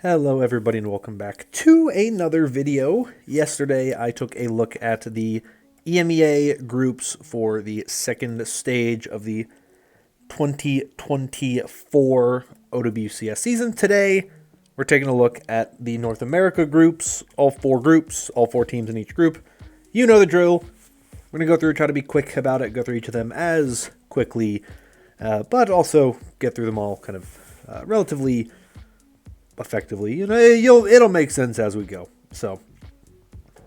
Hello everybody and welcome back to another video. Yesterday I took a look at the EMEA groups for the second stage of the 2024 OWCS season. Today we're taking a look at the North America groups, all four teams in each group. You know the drill. We're going to go through, try to be quick about it, go through each of them as quickly, but also get through them all kind of relatively effectively. It'll make sense as we go. So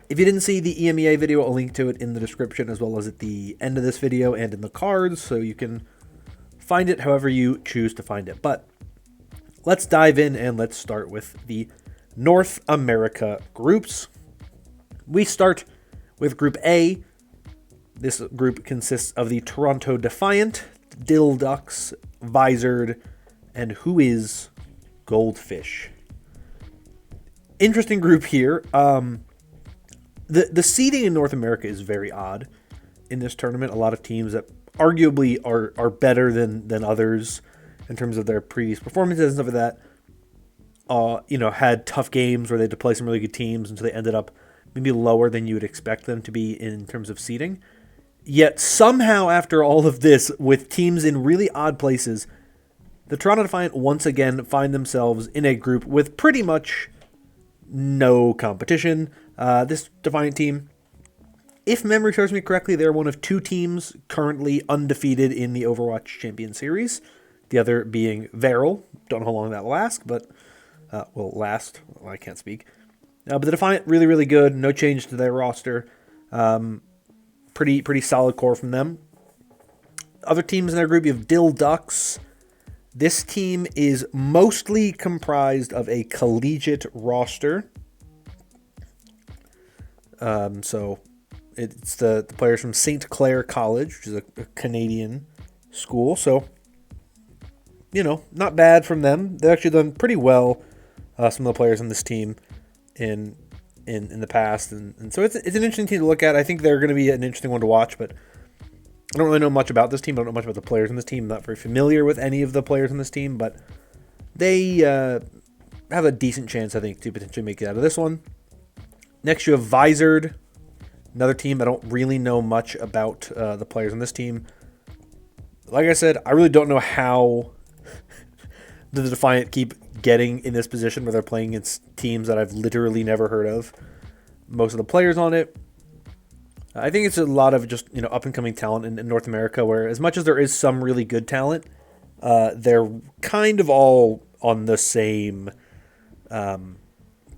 if you didn't see the EMEA video, I'll link to it in the description as well as at the end of this video and in the cards, so you can find it however you choose to find it. But let's dive in and let's start with the North America groups. We start with Group A. This group consists of the Toronto Defiant, Dill Ducks, Visored, and Who Is Goldfish. Interesting group here. The seeding in North America is very odd in this tournament. A lot of teams that arguably are better than others in terms of their previous performances and stuff like that. Had tough games where they had to play some really good teams, and so they ended up maybe lower than you would expect them to be in terms of seeding. Yet somehow, after all of this, with teams in really odd places, the Toronto Defiant once again find themselves in a group with pretty much no competition. This Defiant team, if memory serves me correctly, they're one of two teams currently undefeated in the Overwatch Champion Series. The other being Veryl. Don't know how long that will last, but will last. Well, I can't speak. But the Defiant, really, really good. No change to their roster. Pretty solid core from them. Other teams in their group, you have Dill Ducks. This team is mostly comprised of a collegiate roster. So it's the players from St. Clair College, which is a Canadian school. So, not bad from them. They've actually done pretty well, some of the players on this team in the past. And so it's an interesting team to look at. I think they're going to be an interesting one to watch, but I don't really know much about this team. I don't know much about the players on this team. I'm not very familiar with any of the players on this team, but they have a decent chance, I think, to potentially make it out of this one. Next, you have Visored, another team. I don't really know much about the players on this team. Like I said, I really don't know how the Defiant keep getting in this position where they're playing against teams that I've literally never heard of. Most of the players on it, I think it's a lot of just up-and-coming talent in North America, where as much as there is some really good talent, they're kind of all on the same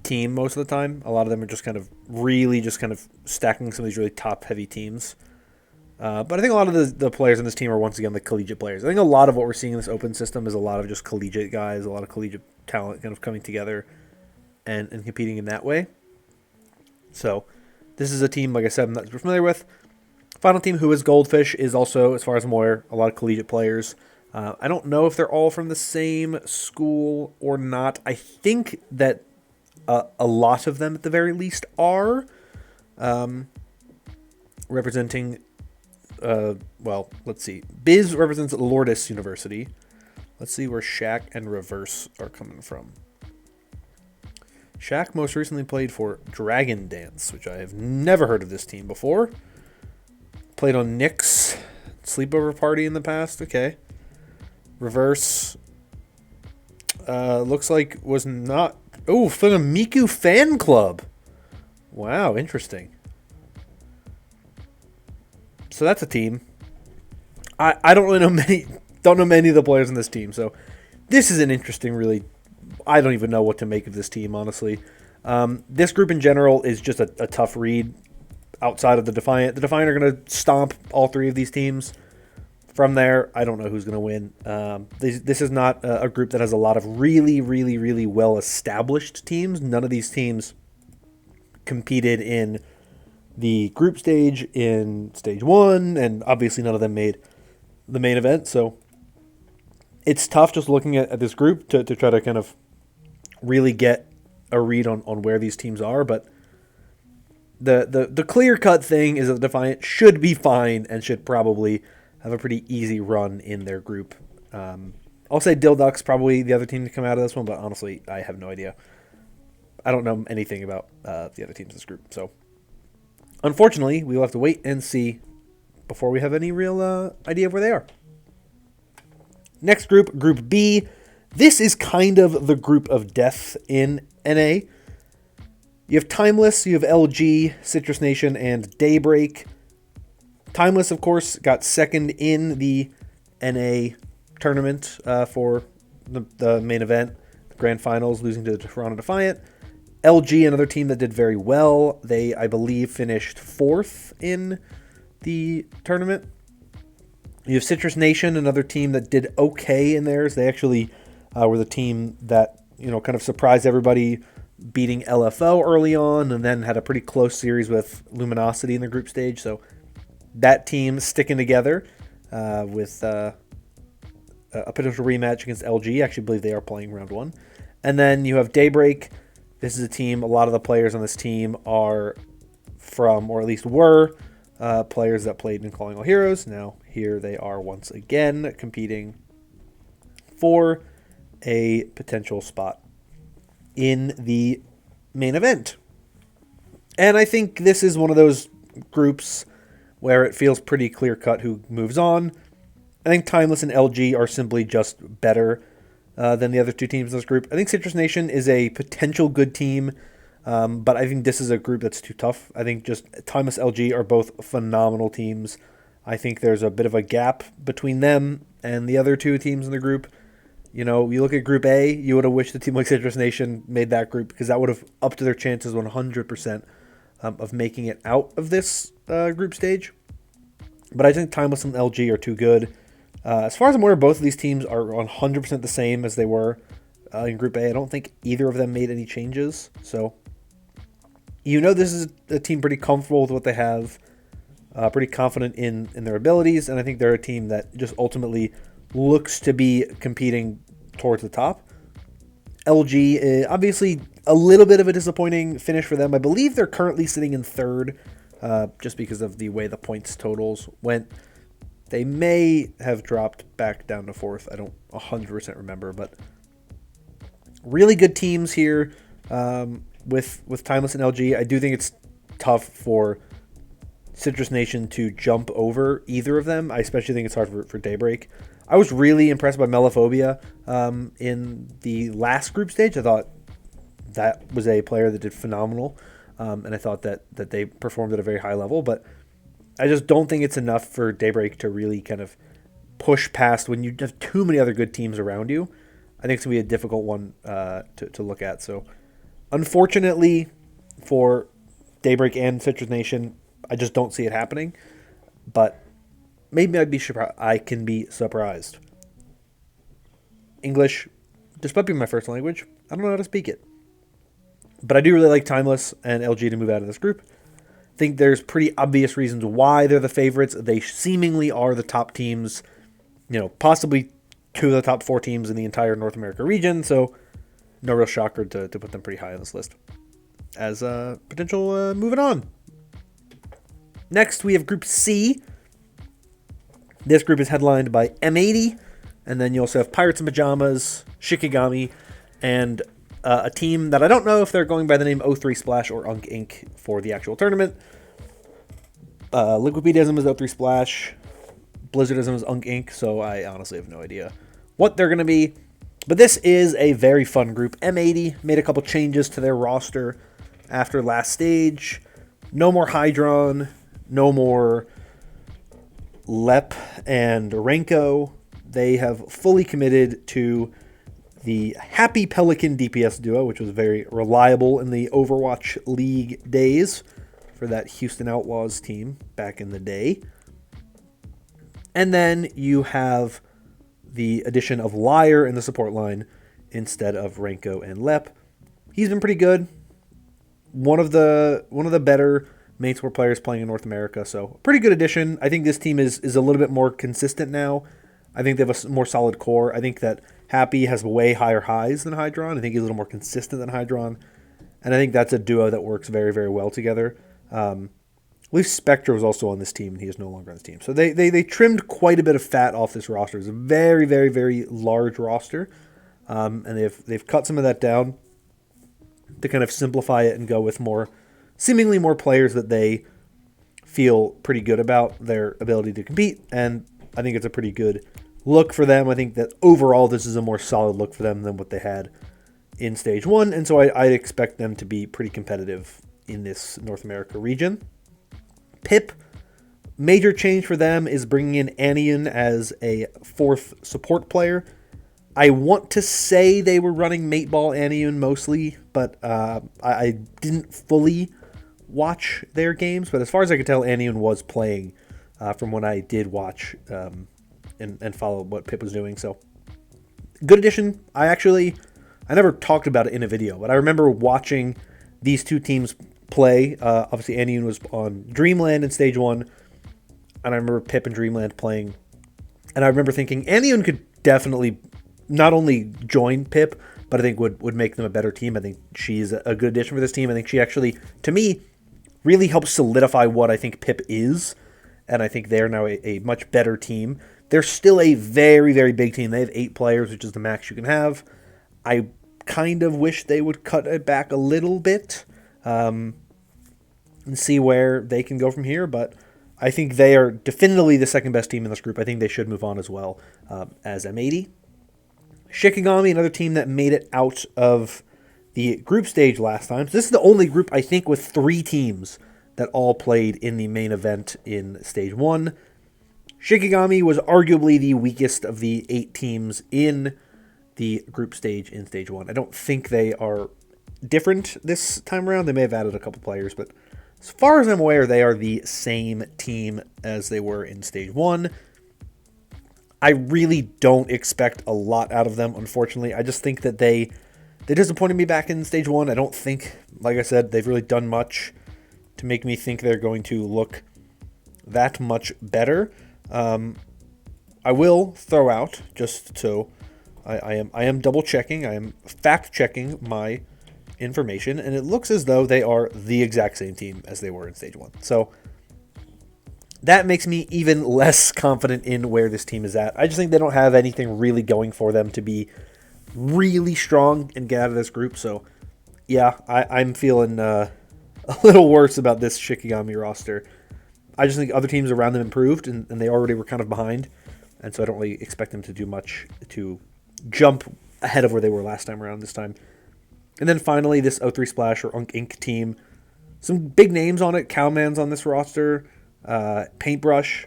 team most of the time. A lot of them are just kind of stacking some of these really top-heavy teams. But I think a lot of the players in this team are, once again, the collegiate players. I think a lot of what we're seeing in this open system is a lot of just collegiate guys, a lot of collegiate talent kind of coming together and competing in that way. So this is a team, like I said, I'm not super familiar with. Final team, Who Is Goldfish, is also, as far as I'm aware, a lot of collegiate players. I don't know if they're all from the same school or not. I think that a lot of them, at the very least, are representing, let's see. Biz represents Lourdes University. Let's see where Shaq and Reverse are coming from. Shaq most recently played for Dragon Dance, which I have never heard of this team before. Played on Nick's sleepover party in the past. Okay. Reverse looks like was not... Oh, from a Miku fan club. Wow, interesting. So that's a team. I don't really know many of the players in this team, so this is an interesting, really... I don't even know what to make of this team, honestly. This group in general is just a tough read outside of the Defiant. The Defiant are going to stomp all three of these teams. From there, I don't know who's going to win. This is not a group that has a lot of really, really, really well-established teams. None of these teams competed in the group stage in Stage 1, and obviously none of them made the main event, so it's tough just looking at this group to try to kind of really get a read on where these teams are. But the clear-cut thing is that Defiant should be fine and should probably have a pretty easy run in their group. I'll say Dilduck's probably the other team to come out of this one, but honestly, I have no idea. I don't know anything about the other teams in this group. So, unfortunately, we will have to wait and see before we have any real idea of where they are. Next group, Group B. This is kind of the group of death in NA. You have Timeless, you have LG, Citrus Nation, and Daybreak. Timeless, of course, got second in the NA tournament for the main event, the grand finals, losing to the Toronto Defiant. LG, another team that did very well. They, I believe, finished fourth in the tournament. You have Citrus Nation, another team that did okay in theirs. They actually were the team that, kind of surprised everybody, beating LFO early on, and then had a pretty close series with Luminosity in the group stage. So that team sticking together with a potential rematch against LG. I actually believe they are playing round one. And then you have Daybreak. This is a team, a lot of the players on this team are from, or at least were, players that played in Calling All Heroes. Now, here they are once again competing for a potential spot in the main event. And I think this is one of those groups where it feels pretty clear-cut who moves on. I think Timeless and LG are simply just better than the other two teams in this group. I think Citrus Nation is a potential good team, but I think this is a group that's too tough. I think just Timeless, LG are both phenomenal teams. I think there's a bit of a gap between them and the other two teams in the group. You look at Group A, you would have wished a team like Citrus Nation made that group, because that would have upped their chances 100% of making it out of this group stage. But I think Timeless and LG are too good. As far as I'm aware, both of these teams are 100% the same as they were in Group A. I don't think either of them made any changes. So, this is a team pretty comfortable with what they have, pretty confident in their abilities, and I think they're a team that just ultimately looks to be competing towards the top. LG, obviously, a little bit of a disappointing finish for them. I believe they're currently sitting in third, just because of the way the points totals went. They may have dropped back down to fourth. I don't 100% remember, but really good teams here with Timeless and LG. I do think it's tough for Citrus Nation to jump over either of them. I especially think it's hard for Daybreak. I was really impressed by Melophobia in the last group stage. I thought that was a player that did phenomenal, and I thought that they performed at a very high level, but I just don't think it's enough for Daybreak to really kind of push past when you have too many other good teams around you. I think it's going to be a difficult one to look at. So, unfortunately for Daybreak and Citrus Nation, I just don't see it happening. But maybe I can be surprised. English, despite being my first language, I don't know how to speak it. But I do really like Timeless and LG to move out of this group. I think there's pretty obvious reasons why they're the favorites. They seemingly are the top teams, possibly two of the top four teams in the entire North America region. So no real shocker to put them pretty high on this list as a potential moving on. Next, we have Group C. This group is headlined by M80, and then you also have Pirates in Pajamas, Shikigami, and a team that I don't know if they're going by the name O3 Splash or Unk Inc. for the actual tournament. Liquidism is O3 Splash. Blizzardism is Unk Inc., so I honestly have no idea what they're going to be. But this is a very fun group. M80 made a couple changes to their roster after last stage. No more Hydron. No more Lep and Renko. They have fully committed to the Happy Pelican DPS duo, which was very reliable in the Overwatch League days for that Houston Outlaws team back in the day. And then you have the addition of Liar in the support line instead of Renko and Lep. He's been pretty good. One of the better main support players playing in North America, so pretty good addition. I think this team is a little bit more consistent now. I think they have a more solid core. I think that Happy has way higher highs than Hydron. I think he's a little more consistent than Hydron. And I think that's a duo that works very, very well together. believe Spectre was also on this team, and he is no longer on this team. So they trimmed quite a bit of fat off this roster. It's a very, very, very large roster, and they've cut some of that down to kind of simplify it and go with seemingly more players that they feel pretty good about their ability to compete, and I think it's a pretty good look for them. I think that overall this is a more solid look for them than what they had in Stage 1, and so I expect them to be pretty competitive in this North America region. Pip, major change for them is bringing in Anion as a fourth support player. I want to say they were running Mateball Anion mostly, but I didn't fully watch their games. But as far as I could tell, Anion was playing from when I did watch and follow what Pip was doing. So, good addition. I never talked about it in a video, but I remember watching these two teams play. Obviously, Anion was on Dreamland in Stage 1, and I remember Pip and Dreamland playing. And I remember thinking Anion could definitely not only join Pip, but I think would make them a better team. I think she's a good addition for this team. I think she actually, to me, really helps solidify what I think Pip is, and I think they're now a much better team. They're still a very, very big team. They have 8 players, which is the max you can have. I kind of wish they would cut it back a little bit and see where they can go from here, but I think they are definitively the second best team in this group. I think they should move on as well as M80. Shikigami, another team that made it out of the group stage last time. So this is the only group, I think, with 3 teams that all played in the main event in Stage 1. Shikigami was arguably the weakest of the 8 teams in the group stage in Stage 1. I don't think they are different this time around. They may have added a couple players, but as far as I'm aware, they are the same team as they were in Stage 1. I really don't expect a lot out of them, unfortunately. I just think that they disappointed me back in Stage 1. I don't think, like I said, they've really done much to make me think they're going to look that much better. I will throw out, just so I am double checking, I am fact checking my information, and it looks as though they are the exact same team as they were in Stage 1. So that makes me even less confident in where this team is at. I just think they don't have anything really going for them to be really strong and get out of this group. So, yeah, I'm feeling a little worse about this Shikigami roster. I just think other teams around them improved, and they already were kind of behind. And so I don't really expect them to do much to jump ahead of where they were last time around this time. And then finally, this O3 Splash or Unk Inc. team. Some big names on it. Cowman's on this roster. Paintbrush,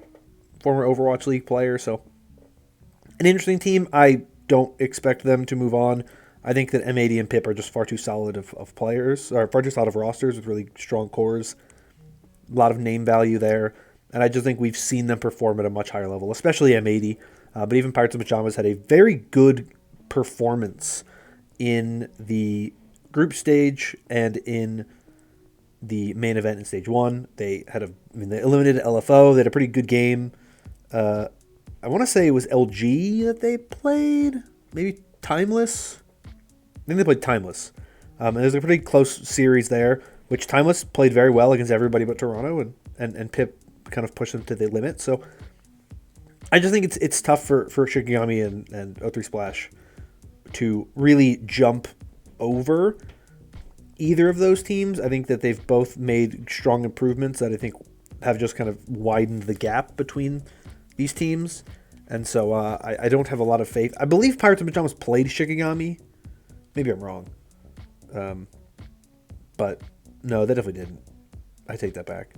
former Overwatch League player. So an interesting team. I don't expect them to move on. I think that M80 and Pip are just far too solid of players, or far too solid of rosters with really strong cores. A lot of name value there. And I just think we've seen them perform at a much higher level, especially M80. But even Pirates of Pajamas had a very good performance in the group stage and in the main event in Stage 1. They eliminated LFO. They had a pretty good game. I want to say it was LG that they played. Maybe Timeless. I think they played Timeless. And there's a pretty close series there, which Timeless played very well against everybody but Toronto, and Pip kind of pushed them to the limit. So I just think it's tough for Shikigami and O3 Splash to really jump over either of those teams. I think that they've both made strong improvements that I think have just kind of widened the gap between these teams. And so I don't have a lot of faith. I believe Pirates of Pajamas played Shikigami. Maybe I'm wrong. But no, they definitely didn't. I take that back.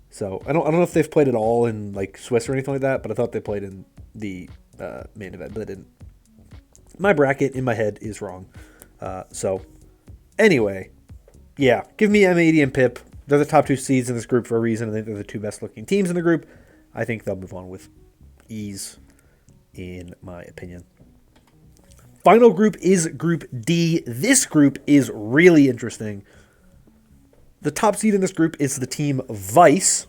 So I don't know if they've played at all in like Swiss or anything like that, but I thought they played in the main event, but they didn't. My bracket in my head is wrong. So anyway, yeah, give me M80 and Pip. They're the top 2 seeds in this group for a reason. I think they're the 2 best looking teams in the group. I think they'll move on with ease, in my opinion. Final group is Group D. This group is really interesting. The top seed in this group is the team Vice,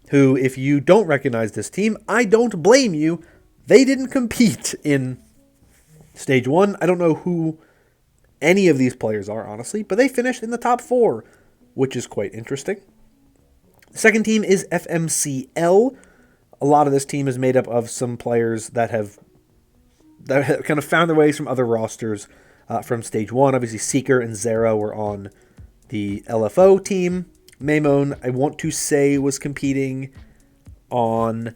who, if you don't recognize this team, I don't blame you. They didn't compete in Stage 1. I don't know who any of these players are, honestly, but they finished in the top 4, which is quite interesting. Second team is FMCL. A lot of this team is made up of some players that have kind of found their ways from other rosters from Stage 1. Obviously, Seeker and Zera were on the LFO team. Maimon, I want to say, was competing on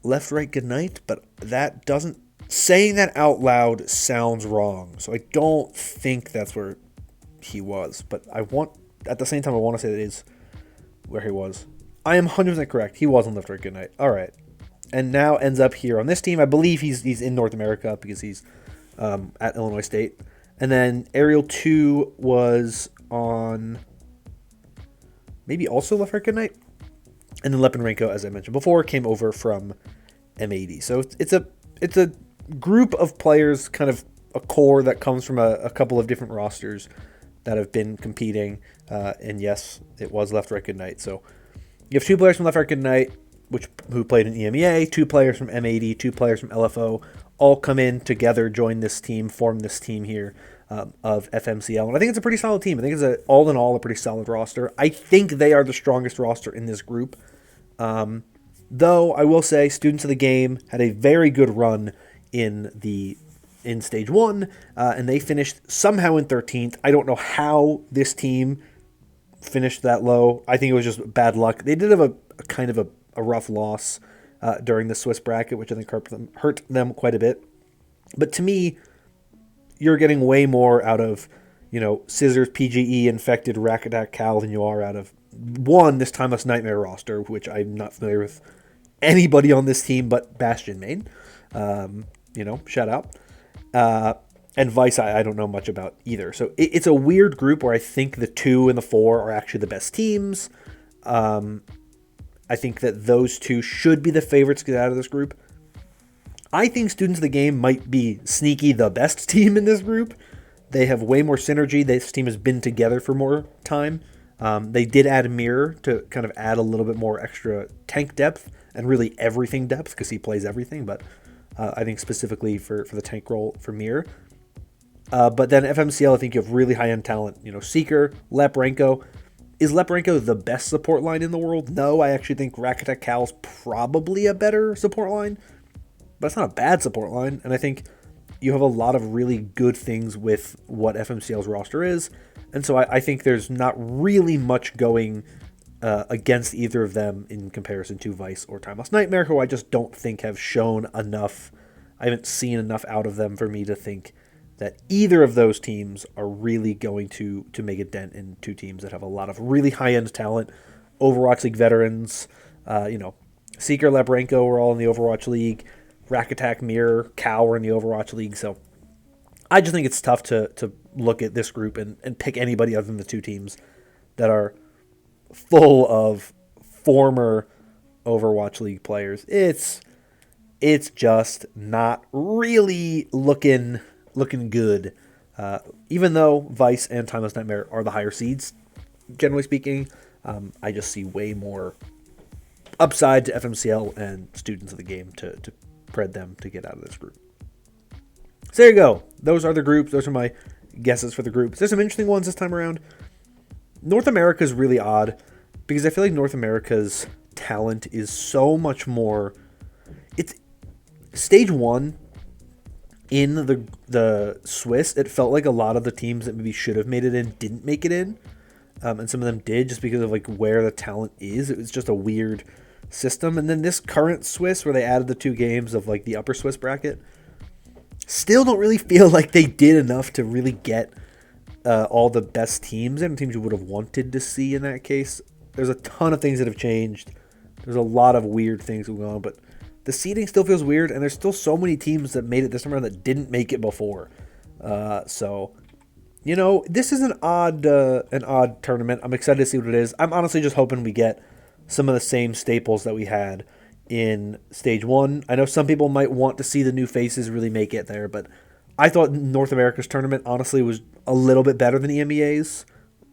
Left, Right, Goodnight, but that doesn't... Saying that out loud sounds wrong, so I don't think that's where he was. But at the same time, I want to say that is where he was. I am 100% correct. He was on Left, Right, Goodnight. All right. And now ends up here on this team. I believe he's in North America because he's at Illinois State. And then Ariel 2 was on maybe also Left, Right, Goodnight. And then Lepenrenko, as I mentioned before, came over from M80. So it's a group of players, kind of a core that comes from a couple of different rosters that have been competing. And yes, it was Left, Right, Goodnight. So you have 2 players from Left, Right, Goodnight, who played in EMEA, 2 players from M80, 2 players from LFO, all come in together, join this team, form this team here of FMCL. And I think it's a pretty solid team. I think it's all in all a pretty solid roster. I think they are the strongest roster in this group. Though I will say Students of the Game had a very good run in Stage 1, and they finished somehow in 13th. I don't know how this team finished that low. I think it was just bad luck. They did have a kind of a rough loss during the Swiss bracket, which I think hurt them quite a bit. But to me, you're getting way more out of, Scissors, PGE, Infected, Rack Attack, Cal than you are out of, this Timeless Nightmare roster, which I'm not familiar with anybody on this team but Bastion main. Shout out. And Vice, I don't know much about either. So it's a weird group where I think the 2 and the 4 are actually the best teams. I think that those 2 should be the favorites to get out of this group. I think Students of the Game might be sneaky the best team in this group. They have way more synergy. This team has been together for more time. They did add Mirror to kind of add a little bit more extra tank depth and really everything depth because he plays everything. But I think specifically for the tank role for Mirror. But then FMCL, I think you have really high-end talent. Seeker, Lepenrenko. Is Lepenrenko the best support line in the world? No, I actually think Rakata Cal's probably a better support line. But it's not a bad support line. And I think you have a lot of really good things with what FMCL's roster is. And so I think there's not really much going against either of them in comparison to Vice or Timeless Nightmare, who I just don't think have shown enough. I haven't seen enough out of them for me to think that either of those teams are really going to make a dent in 2 teams that have a lot of really high-end talent. Overwatch League veterans, Seeker, Lepenrenko were all in the Overwatch League. Rack Attack, Mirror, Cal were in the Overwatch League. So I just think it's tough to look at this group and pick anybody other than the 2 teams that are full of former Overwatch League players. It's just not really looking good. Even though Vice and Timeless Nightmare are the higher seeds, generally speaking, I just see way more upside to FMCL and Students of the Game to pred them to get out of this group. So there you go. Those are the groups. Those are my guesses for the groups. There's some interesting ones this time around. North America is really odd because I feel like North America's talent is so much more... It's Stage 1 in the Swiss, it felt like a lot of the teams that maybe should have made it in didn't make it in. And some of them did just because of where the talent is. It was just a weird system. And then this current Swiss where they added the 2 games of the upper Swiss bracket, still don't really feel like they did enough to really get all the best teams and teams you would have wanted to see in that case. There's a ton of things that have changed. There's a lot of weird things going on, but the seeding still feels weird, and there's still so many teams that made it this time around that didn't make it before. So, this is an odd tournament. I'm excited to see what it is. I'm honestly just hoping we get some of the same staples that we had in Stage 1. I know some people might want to see the new faces really make it there, but I thought North America's tournament, honestly, was a little bit better than EMEA's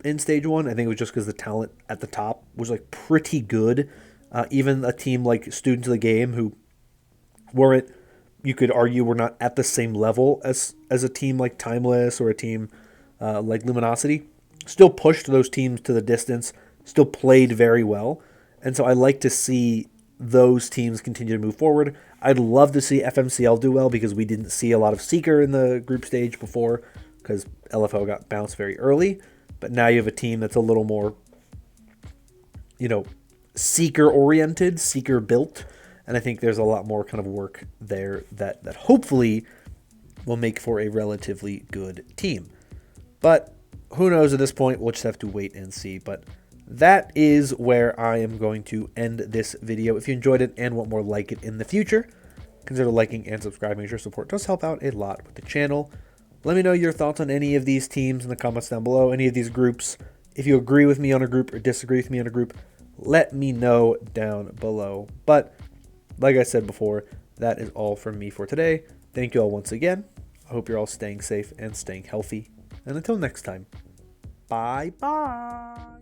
in Stage 1. I think it was just because the talent at the top was pretty good. Even a team like Students of the Game, who weren't, you could argue, were not at the same level as a team like Timeless or a team like Luminosity, still pushed those teams to the distance, still played very well. And so I like to see those teams continue to move forward. I'd love to see FMCL do well because we didn't see a lot of Seeker in the group stage before because LFL got bounced very early. But now you have a team that's a little more, Seeker-oriented, Seeker-built. And I think there's a lot more kind of work there that hopefully will make for a relatively good team. But who knows at this point? We'll just have to wait and see. But that is where I am going to end this video. If you enjoyed it and want more like it in the future, consider liking and subscribing. Your support does help out a lot with the channel. Let me know your thoughts on any of these teams in the comments down below, any of these groups. If you agree with me on a group or disagree with me on a group, let me know down below. But like I said before, that is all from me for today. Thank you all once again. I hope you're all staying safe and staying healthy. And until next time, bye-bye.